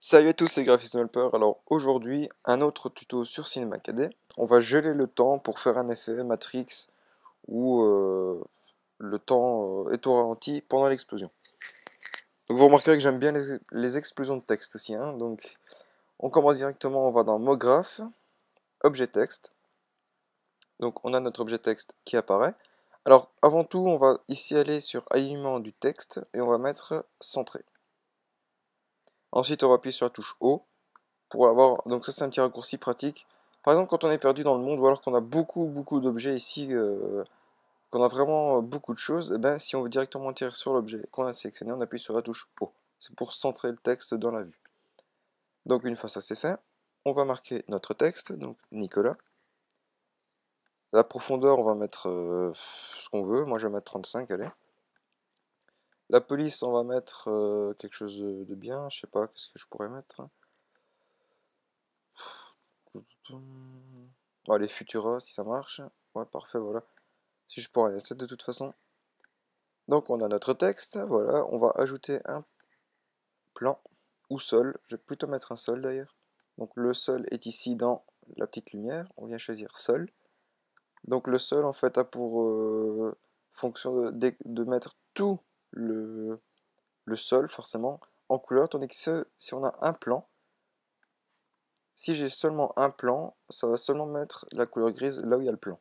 Salut à tous, c'est Graphist Developer. Alors aujourd'hui, un autre tuto sur Cinema 4D. On va geler le temps pour faire un effet Matrix où le temps est au ralenti pendant l'explosion. Donc vous remarquerez que j'aime bien les explosions de texte aussi, hein. Donc on commence directement, on va dans MoGraph, Objet Texte. Donc on a notre objet texte qui apparaît. Alors avant tout, on va ici aller sur Alignement du texte et on va mettre Centré. Ensuite, on va appuyer sur la touche O pour avoir. Donc ça, c'est un petit raccourci pratique. Par exemple, quand on est perdu dans le monde ou alors qu'on a beaucoup d'objets ici, qu'on a vraiment beaucoup de choses, et ben, si on veut directement atterrir sur l'objet qu'on a sélectionné, on appuie sur la touche O. C'est pour centrer le texte dans la vue. Donc une fois ça c'est fait, on va marquer notre texte, donc Nicolas. La profondeur, on va mettre ce qu'on veut. Moi, je vais mettre 35, allez. La police, on va mettre quelque chose de bien. Je sais pas, qu'est-ce que je pourrais mettre. Bon, allez, Futura, si ça marche. Ouais, parfait, voilà. Si je pourrais rien de toute façon. Donc, on a notre texte. Voilà, on va ajouter un plan ou sol. Je vais plutôt mettre un sol d'ailleurs. Donc, le sol est ici dans la petite lumière. On vient choisir sol. Donc, le sol, en fait, a pour fonction de mettre tout le, le sol, forcément, en couleur. Tandis que si on a un plan, si j'ai seulement un plan, ça va seulement mettre la couleur grise là où il y a le plan.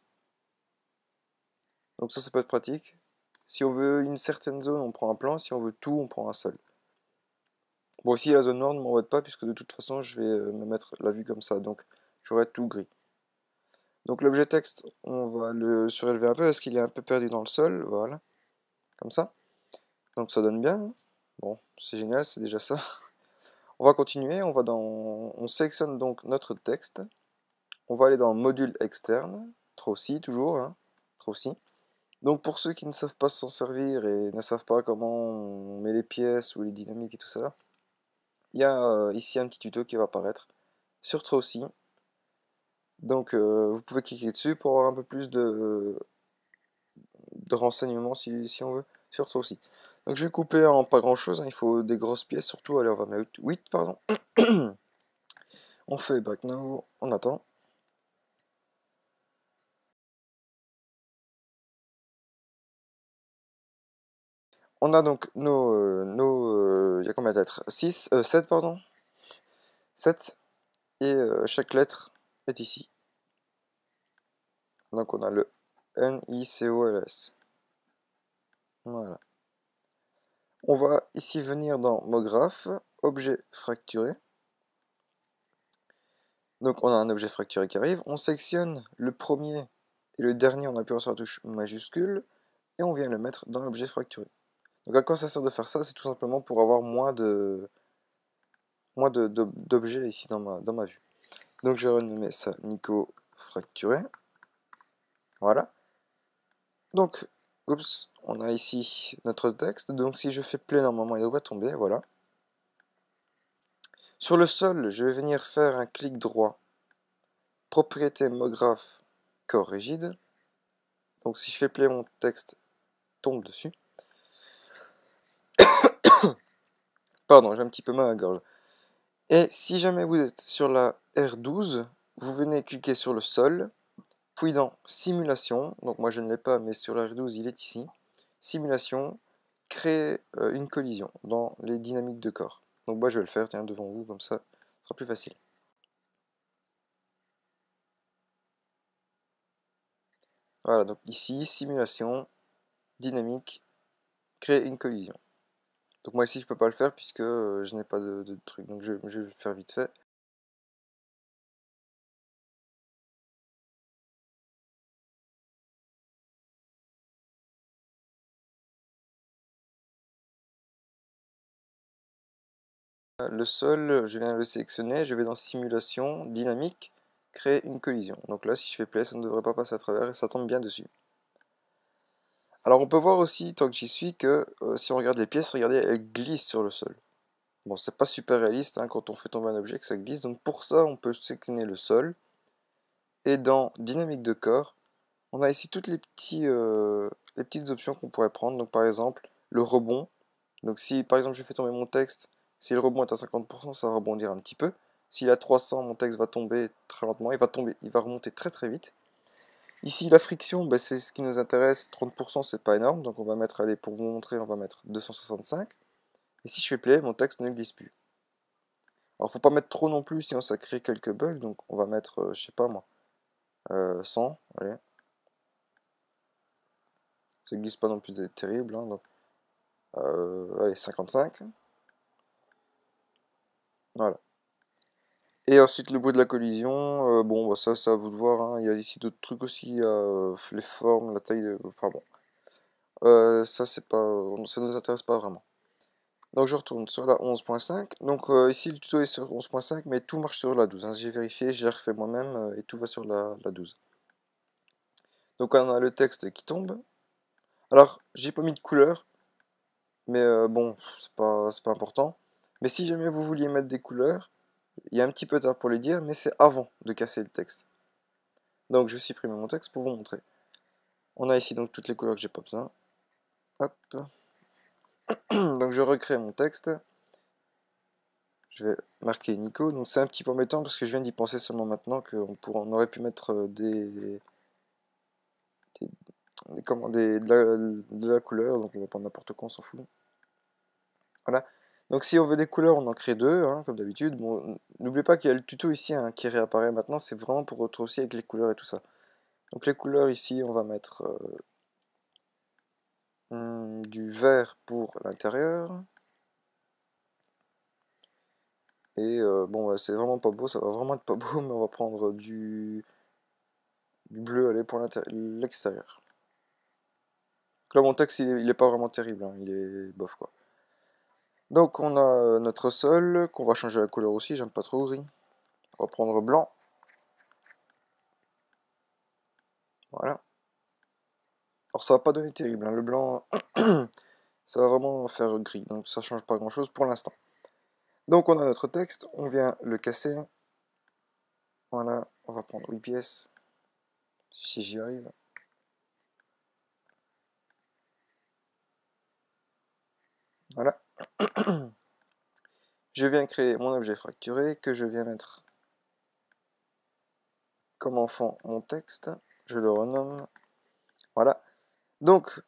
Donc ça peut être pratique. Si on veut une certaine zone, on prend un plan. Si on veut tout, on prend un sol. Bon, ici, la zone noire ne m'embête pas, puisque de toute façon, je vais me mettre la vue comme ça. Donc, j'aurai tout gris. Donc l'objet texte, on va le surélever un peu, parce qu'il est un peu perdu dans le sol. Voilà, comme ça. Donc ça donne bien, hein. Bon, c'est génial, c'est déjà ça. On va continuer, on sélectionne donc notre texte. On va aller dans module externe, Trowcy toujours, hein, Trowcy. Donc pour ceux qui ne savent pas s'en servir et ne savent pas comment on met les pièces ou les dynamiques et tout ça, il y a ici un petit tuto qui va apparaître sur Trowcy. Donc vous pouvez cliquer dessus pour avoir un peu plus de renseignements si on veut sur Trowcy. Donc je vais couper en pas grand chose, hein, il faut des grosses pièces surtout, allez on va mettre 8 pardon. On fait back now, on attend. On a donc il y a combien de lettres? 6, 7 pardon. 7 et chaque lettre est ici. Donc on a le NICOLS. Voilà. On va ici venir dans MoGraph, objet fracturé. Donc on a un objet fracturé qui arrive. On sélectionne le premier et le dernier en appuyant sur la touche majuscule et on vient le mettre dans l'objet fracturé. Donc à quoi ça sert de faire ça? C'est tout simplement pour avoir moins d'objets ici dans ma vue. Donc je vais renommer ça Nico fracturé. Voilà. Donc, oups, on a ici notre texte. Donc si je fais play, normalement il devrait tomber, voilà. Sur le sol, je vais venir faire un clic droit. Propriété MoGraph corps rigide. Donc si je fais play, mon texte tombe dessus. Pardon, j'ai un petit peu mal à la gorge. Et si jamais vous êtes sur la R12, vous venez cliquer sur le sol, puis dans Simulation, donc moi je ne l'ai pas, mais sur la R12 il est ici, Simulation, créer une collision dans les dynamiques de corps. Donc moi je vais le faire, tiens, devant vous, comme ça, ce sera plus facile. Voilà, donc ici, Simulation, Dynamique, créer une collision. Donc moi ici je peux pas le faire puisque je n'ai pas de truc, donc je vais le faire vite fait. Le sol, je viens de le sélectionner, je vais dans Simulation, Dynamique, créer une collision. Donc là si je fais play, ça ne devrait pas passer à travers et ça tombe bien dessus. Alors on peut voir aussi, tant que j'y suis, que si on regarde les pièces, regardez, elles glissent sur le sol. Bon, c'est pas super réaliste hein, quand on fait tomber un objet que ça glisse, donc pour ça on peut sélectionner le sol. Et dans Dynamique de corps, on a ici toutes les petites options qu'on pourrait prendre. Donc par exemple, le rebond. Donc si par exemple je fais tomber mon texte, Si le rebond est à 50%, ça va rebondir un petit peu. S'il est à 300, mon texte va tomber très lentement, il va remonter très très vite. Ici, la friction, ben, c'est ce qui nous intéresse. 30%, c'est pas énorme, donc on va mettre, allez, pour vous montrer, on va mettre 265. Et si je fais play, mon texte ne glisse plus. Alors, faut pas mettre trop non plus, sinon ça crée quelques bugs. Donc, on va mettre, je sais pas moi, 100. Allez. Ça glisse pas non plus terrible. Hein, donc, allez, 55. Voilà. Et ensuite, le bruit de la collision. Bon, bah, ça, c'est à vous de voir. Hein. Il y a ici d'autres trucs aussi. Les formes, la taille. Enfin bon. Ça, c'est pas, ça ne nous intéresse pas vraiment. Donc je retourne sur la 11.5. Donc ici le tuto est sur 11.5, mais tout marche sur la 12. Hein. J'ai vérifié, j'ai refait moi-même et tout va sur la 12. Donc on a le texte qui tombe. Alors j'ai pas mis de couleur, mais bon, c'est pas important. Mais si jamais vous vouliez mettre des couleurs, il y a un petit peu tard pour les dire, mais c'est avant de casser le texte. Donc je supprime mon texte pour vous montrer. On a ici donc toutes les couleurs que j'ai pas besoin. Hop. Donc je recrée mon texte. Je vais marquer Nico. Donc c'est un petit peu embêtant parce que je viens d'y penser seulement maintenant qu'on aurait pu mettre de la couleur. Donc on va prendre n'importe quoi, on s'en fout. Voilà. Donc si on veut des couleurs, on en crée deux, hein, comme d'habitude. Bon, n'oubliez pas qu'il y a le tuto ici hein, qui réapparaît maintenant. C'est vraiment pour retrouver aussi avec les couleurs et tout ça. Donc les couleurs ici, on va mettre du vert pour l'intérieur. Et bon, c'est vraiment pas beau, ça va vraiment être pas beau, mais on va prendre du bleu, allez, pour l'extérieur. Là, mon texte, il est pas vraiment terrible, hein, il est bof, quoi. Donc, on a notre sol, qu'on va changer la couleur aussi, j'aime pas trop gris. On va prendre blanc. Voilà. Alors, ça va pas donner terrible, hein, le blanc, ça va vraiment faire gris, donc ça change pas grand-chose pour l'instant. Donc, on a notre texte, on vient le casser. Voilà, on va prendre 8 pièces, si j'y arrive. Voilà. Je viens créer mon objet fracturé que je viens mettre comme enfant mon texte. Je le renomme. Voilà. Donc,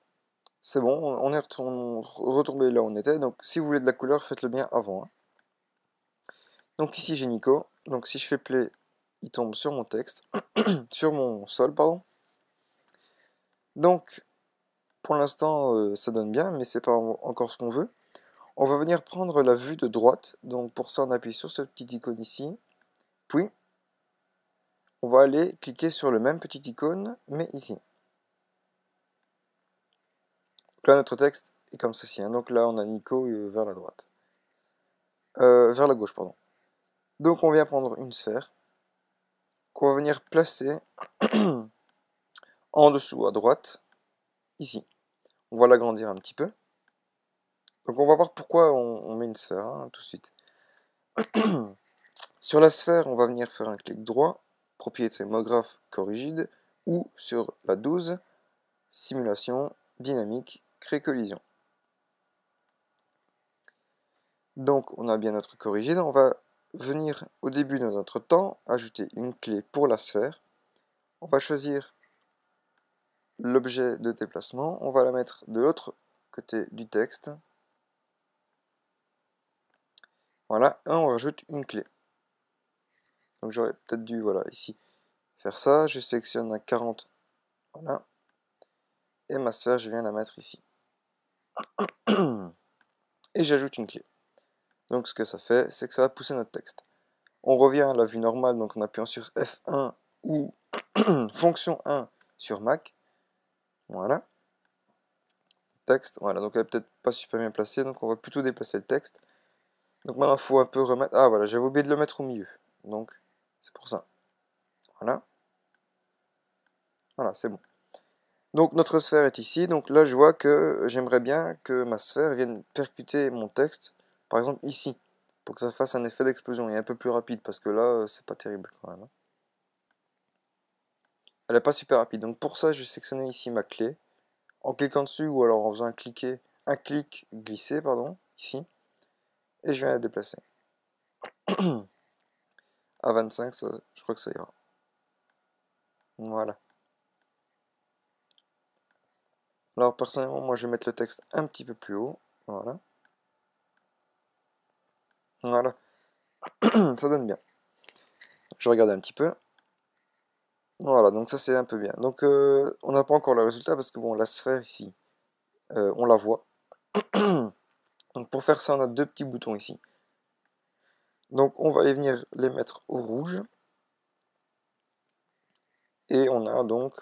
c'est bon, on est retombé là où on était. Donc, si vous voulez de la couleur, faites-le bien avant. Hein. Donc, ici, j'ai Nico. Donc, si je fais play, il tombe sur mon texte. Sur mon sol, pardon. Donc, pour l'instant, ça donne bien, mais c'est pas encore ce qu'on veut. On va venir prendre la vue de droite. Donc, pour ça, on appuie sur ce petit icône ici. Puis, on va aller cliquer sur le même petit icône, mais ici. Donc là, notre texte est comme ceci. Hein. Donc là, on a Nico vers la droite. Vers la gauche, pardon. Donc on vient prendre une sphère qu'on va venir placer en dessous à droite, ici. On va l'agrandir un petit peu. Donc on va voir pourquoi on met une sphère, hein, tout de suite. Sur la sphère, on va venir faire un clic droit, propriété MoGraph corrigide, ou sur la 12, simulation, dynamique, créer collision. Donc on a bien notre corrigide, on va venir au début de notre temps ajouter une clé pour la sphère. On va choisir l'objet de déplacement, on va la mettre de l'autre côté du texte. Voilà, et on rajoute une clé. Donc j'aurais peut-être dû, voilà, ici, faire ça. Je sélectionne un 40, voilà. Et ma sphère, je viens la mettre ici. Et j'ajoute une clé. Donc ce que ça fait, c'est que ça va pousser notre texte. On revient à la vue normale, donc en appuyant sur F1 ou fonction 1 sur Mac. Voilà. Texte, voilà, donc elle est peut-être pas super bien placée, donc on va plutôt déplacer le texte. Donc maintenant, il faut un peu remettre... Ah voilà, j'avais oublié de le mettre au milieu. Donc, c'est pour ça. Voilà. Voilà, c'est bon. Donc notre sphère est ici. Donc là, je vois que j'aimerais bien que ma sphère vienne percuter mon texte, par exemple ici, pour que ça fasse un effet d'explosion et un peu plus rapide, parce que là, c'est pas terrible quand même. Hein. Elle n'est pas super rapide. Donc pour ça, je vais sélectionner ici ma clé, en cliquant dessus, ou alors en faisant un clic glisser, pardon, ici. et je viens la déplacer. À 25, ça, je crois que ça ira. Voilà. Alors personnellement, moi je vais mettre le texte un petit peu plus haut. Voilà. Voilà. Ça donne bien. Je regarde un petit peu. Voilà, donc ça c'est un peu bien. Donc on n'a pas encore le résultat parce que bon, la sphère ici, on la voit. Donc pour faire ça, on a deux petits boutons ici. Donc on va venir les mettre au rouge. Et on a donc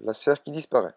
la sphère qui disparaît.